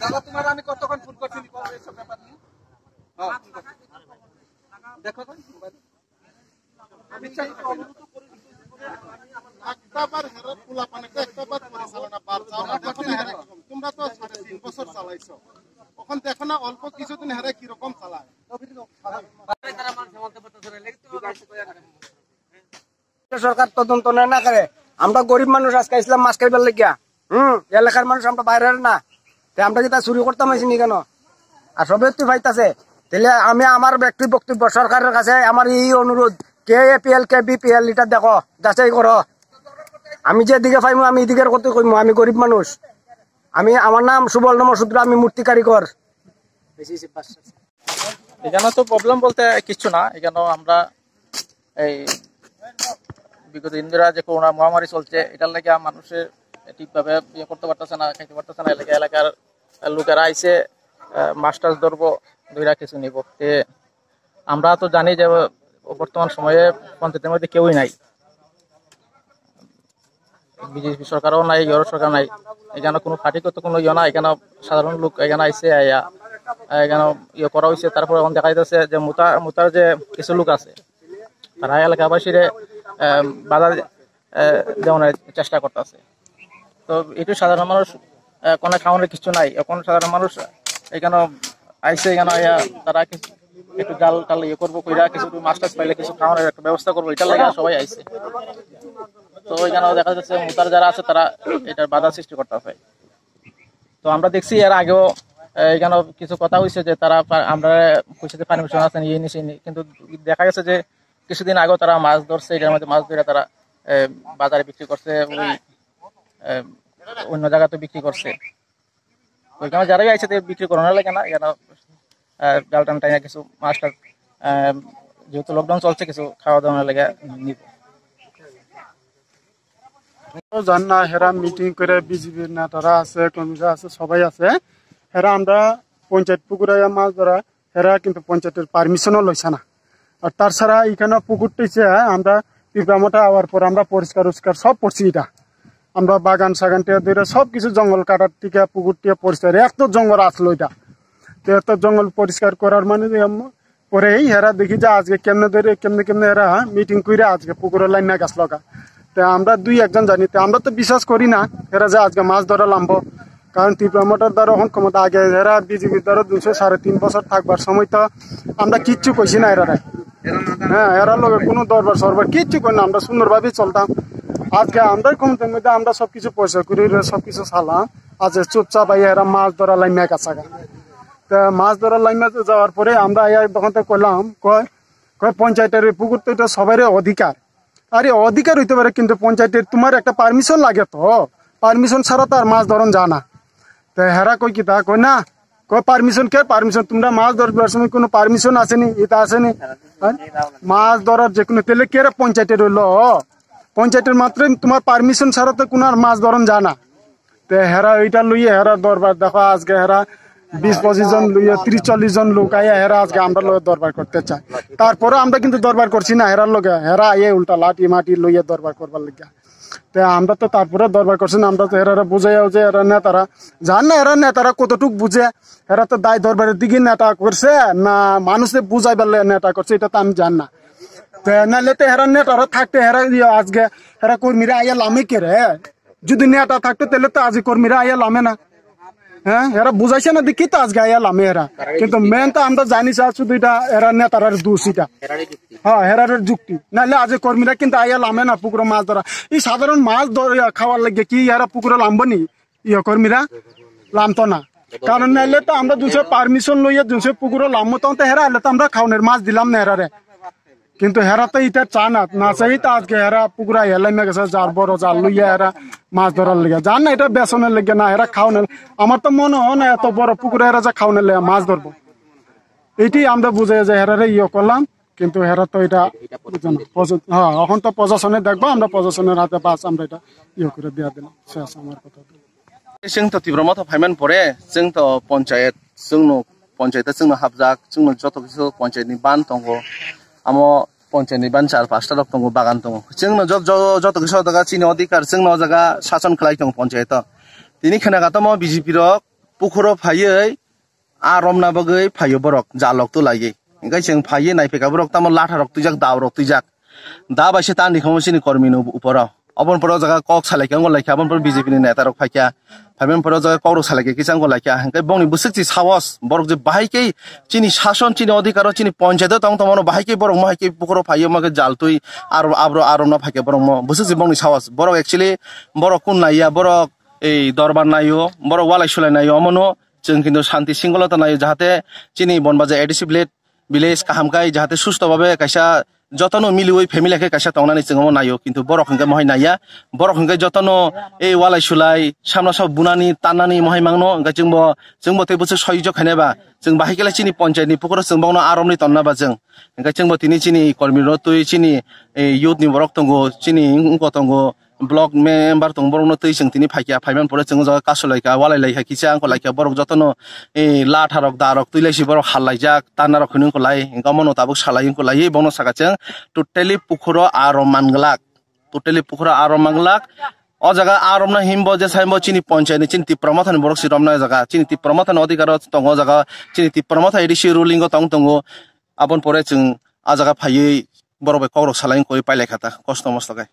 দাদা তোমার আমি কতক্ষণ ফোন করছি এসব ব্যাপার নিয়ে দেখো আমি চাই অনুরোধ করে একটাবার হেরা পোলা পানিতে একটাবার পরিচালনা বাড়ছে তোমরা তো 3.5 বছর চালাইছো এখন দেখো না অল্প কিছুদিন হেরা কিরকম চালায় সরকার তদন্ত না করে আমরা গরিব মানুষ আজকে ইসলাম মাছ খাইবার লাগিয়া এলাকার মানুষ আমরা বাইরের না আমরা কি তা চুরি করতাম হয়েছি কেন আর সবে তুই ভাইতাছে তাহলে আমি আমার ব্যক্তি বক্তব্য সরকারের কাছে আমার এই অনুরোধ KAPL কে BPL এটা দেখো যাচাই করো আমি যেদিকে পাইমু আমি এদিকের কথা কইমু আমি গরিব মানুষ আমি আমার নাম সুবল নমসূত্র আমি মূর্তি কারিগর এখানে তো প্রবলেম বলতে কিছু না এখানে আমরা এই বিগত দিন ধরে যে করোনা মহামারী চলছে এটার লাগে মানুষের ঠিকভাবে ইয়ে করতে পারতেছে না খাইতে পারতেছে না এলাকার লোকেরা আইসে মাছ টাছ ধরবো ধরা কিছু নিব আমরা তো জানি যে বর্তমান সময়ে পঞ্চায়েতের মধ্যে কেউই নাই বিজেপি সরকারও নাই ইউরো সরকার নাই এখানে কোনো পার্টিগত কোনো ইয়ে না এখানে সাধারণ লোক এখানে আইসে এখানে ইয়ে করা হয়েছে তারপর এখন দেখা যাচ্ছে যে মোতার যে কিছু লোক আছে তারা এলাকাবাসীরে বাধা দেওয়ার চেষ্টা করতেছে তো এটু সাধারণ মানুষ কোনো খাওয়ানোর কিছু নাই এখন সাধারণ মানুষ এখানে আইসে এখানে তারা একটু জাল টাল ইয়ে করবো কইরা কিছু মাছ টাছ পাইলে কিছু খাওয়ানোর একটা ব্যবস্থা করবো এটার লাগে সবাই আইসে তো এখানেও দেখা যাচ্ছে মোতার যারা আছে তারা এটার বাধা সৃষ্টি করতে হয় তো আমরা দেখছি এর আগেও এখানে কিছু কথা হয়েছে যে তারা আমরা কইছে পারমিশন আছে নিয়ে নিছি কিন্তু দেখা গেছে যে কিছুদিন আগেও তারা মাছ ধরছে এটার মধ্যে মাছ ধরে তারা বাজারে বিক্রি করছে ওই অন্য জায়গাতে বিক্রি করছে ওইখানে যারাই আইছে বিক্রি করানোর লাগে না এখানে ডালটান টাইনা কিছু মাছটা যেহেতু লকডাউন চলছে কিছু খাওয়া দাওয়ার লাগে নিব জান না হেরা মিটিং করে বিজেপির নেতারা আছে কর্মীরা আছে সবাই আছে হেরা আমরা পঞ্চায়েত পুকুরে মাছ ধরা হেরা কিন্তু পঞ্চায়েতের পারমিশনও লইছে না আর তার ছাড়া এখানে পুকুরটিছে আমরা পিঁপড়ামোটা আওয়ার পর আমরা পরিষ্কার সব করছি এটা আমরা বাগান সাগান টিয়া ধরে সব কিছু জঙ্গল কাটার টিকা পুকুর টিয়া পরিষ্কার এত জঙ্গল আসলো এটা তো এত জঙ্গল পরিষ্কার করার মানে পরেই হেরা দেখি যে আজকে কেমনে হেরা মিটিং করে আজকে পুকুরের লাইন না গাছ লগা তো আমরা 2-1 জানি তো আমরা তো বিশ্বাস করি না এরা যে আজকে মাছ ধরা লাম্ব কারণ তীব্রমোটার দ্বারা এখন ক্ষমতা আগে এরা বিজেপির দ্বারা 2-3.5 বছর থাকবার সময় তো আমরা কিচ্ছু কইছি না এরা হ্যাঁ এরা লোক কোনো দরবার সরবার কিচ্ছু করি না আমরা সুন্দরভাবে চলতাম আজকে আমরা ক্ষমতার মধ্যে আমরা সবকিছু পয়সা করি সবকিছু চালাম আজ চুপচাপ এরা মাছ ধরা লাইন না কাছাকা তা মাছ ধরার লাইন যাওয়ার পরে আমরা তখন তো কইলাম কয় পঞ্চায়েতের পুকুর তো এটা সবারই অধিকার আরে অধিকার হইতে পারে কিন্তু পঞ্চায়েতের তোমার একটা পারমিশন লাগে তো পারমিশন ছাড়া তো আর মাছ ধরন যা না তো হেরা কই কি তা কই না কই পারমিশন তোমরা মাছ ধরবার সময় কোনো পারমিশন আসেনি এটা আসেনি মাছ ধরার যে কোনো তেলে কে পঞ্চায়েতের হইলো পঞ্চায়েতের মাত্র তোমার পারমিশন ছাড়া তো কোনো আর মাছ ধরন যা না তো হেরা ওইটা লইয়ে হেরা দরবার দেখো আজকে হেরা 20-25 জন লইয়া 30-40 জন লোক আইয়া হেরা আজকে আমরা লোক দরবার করতে চাই তারপরে আমরা কিন্তু দরবার করছি না হেরার লোকে হেরা আইয়ে উল্টা লাঠি মাটি লইয়া দরবার করবার লাগিয়া তো আমরা তো তারপরে দরবার করছি না আমরা তো হেরা বুঝাইও যে এরা নেতারা জান না এরা নেতারা কতটুক বুঝে এরা তো দায় দরবারের দিকে নেতা করছে না মানুষে বুঝাইবার নেতা করছে এটা তো আমি জান না তো নাহলে তো হেরা নেতারা থাকতে হেরা আজকে হেরা কর্মীরা আইয়া লামে কে রে যদি নেতা থাকতো তাহলে তো আজকে কর্মীরা আইয়া লামে না হ্যাঁ এরা বুঝাইছে না দেখি তো আজকে আইয়া লামে এরা কিন্তু মেন তো আমরা জানি শুধু এটা এরা নেতার দোষ এটা হ্যাঁ হেরার যুক্তি নাহলে আজ কর্মীরা কিন্তু আইয়া লামে না পুকুরে মাছ ধরা এই সাধারণ মাছ খাওয়ার লাগে কি এরা পুকুরে লামবো নি কর্মীরা লামতো না কারণ নাহলে তো আমরা পারমিশন লইয়া পুকুরে লামবো তখন তো হেরা হলে তো আমরা খাওয়ানোর মাছ দিলাম না হেরারে কিন্তু হেরা তো এটা চা না চাই তো আজকে হেরা পুকুরা হেলাইমে গেছে যার বড় জাল লইয়া হেরা মাছ ধরার লেগে জান না এটা বেসনের লেগে না হেরা খাওয়ানোর আমার তো মনে হয় না এত বড় পুকুরে হেরা যা খাওয়ানোর লেগে মাছ ধরবো এইটাই আমরা বুঝাই যে হেরারে করলাম কিন্তু হেরা তো এটা হ্যাঁ এখন তো প্রশাসনে দেখবো আমরা প্রশাসনের হাতে বাস আমরা এটা করে দিয়া দিলাম শেষ আমার কথা जों तो तीव्रमथ फाइमान परे जों तो पंचायत जोंनो हाबजाक जोंनो जत किछु पंचायतनि बान दंगो आमो पंचायतनि बान 4-5टा दक दंगो बागान दंगो जोंनो जत किछु दगा चिनि अधिकार जोंनो जागा शासन खालाय दं पंचायत तिनि खोनागात म बिजेपि रक पुखुराव फायै आरम ना बगै फायो borok jalok tu lagi engkai जों फायै नायफैका borok tamo लाथा rok tuijak daw rok tuijak da baise tani khamo sini kormi no upora obon poro jaga kok salai kang lai khabon por BJP ni neta rok faikya phamen poro jaga kok rok salai ke kisang lai kya engkai bongni busukchi sawas borok je bahai ke chini shason chini adhikaro chini panchayat tong tomono bahai ke borok mahai ke pukhuraw fayo make jaltui aro abro arom na faike borok mo busukchi bongni sawas borok actually borok kun naiya borok ei dorbar nayo borok walai sulai nayo amono जों किन्तु शान्ति सिंगलता नायो जाहाते चिनी बनबाजा adhesive village काहामकाय जाहाते सुस्थ भाबे कायसा जतनो मिलिवै फेमिलिके कायसा तंनानै जोंमो नायो किन्तु बरक हंगे महै नाया बरक हंगे जतनो ए वालाय सुलाय सामना सब बुनानि ताननानि महै मांगनो हंगे जोंबो तेबोसो सहयोग खानेबा जों बाहायकेला चिनी पञ्चायतनि पुखुराव जोंबावनो आरमनि तन्नाबा जों हंगे जोंबो तिनि चिनी कर्मी रतुय चिनी युथनि बरक तंगो चिनी उंको तंगो ब्लक मेम्बार तंग बरक नतुय जों तिनि फाइकिया फाइमान परे जों जगा कासलायका वालायलायका किसा आंको लायका बरक जतनो ए लाथारक दारक तुइलायसि बरक हालायजाक तानारक खनुंको लाय हंगा मनो ताबुक सालायंको लाय बनो साकाचों टोटेली पुखुराव आरम मानगलाक टोटेली पुखुराव आरम मांगलाक o jaga aromna himbo je saimbo chini panchayat ni chini tipramathani borok siromna jaga chini tipramathani adhikar tongo jaga chini tipramathani edisi ruling go tongo abon pore जों a jaga phaiyi borok bai kokrok salaing koi pailai khata kosto mosto kai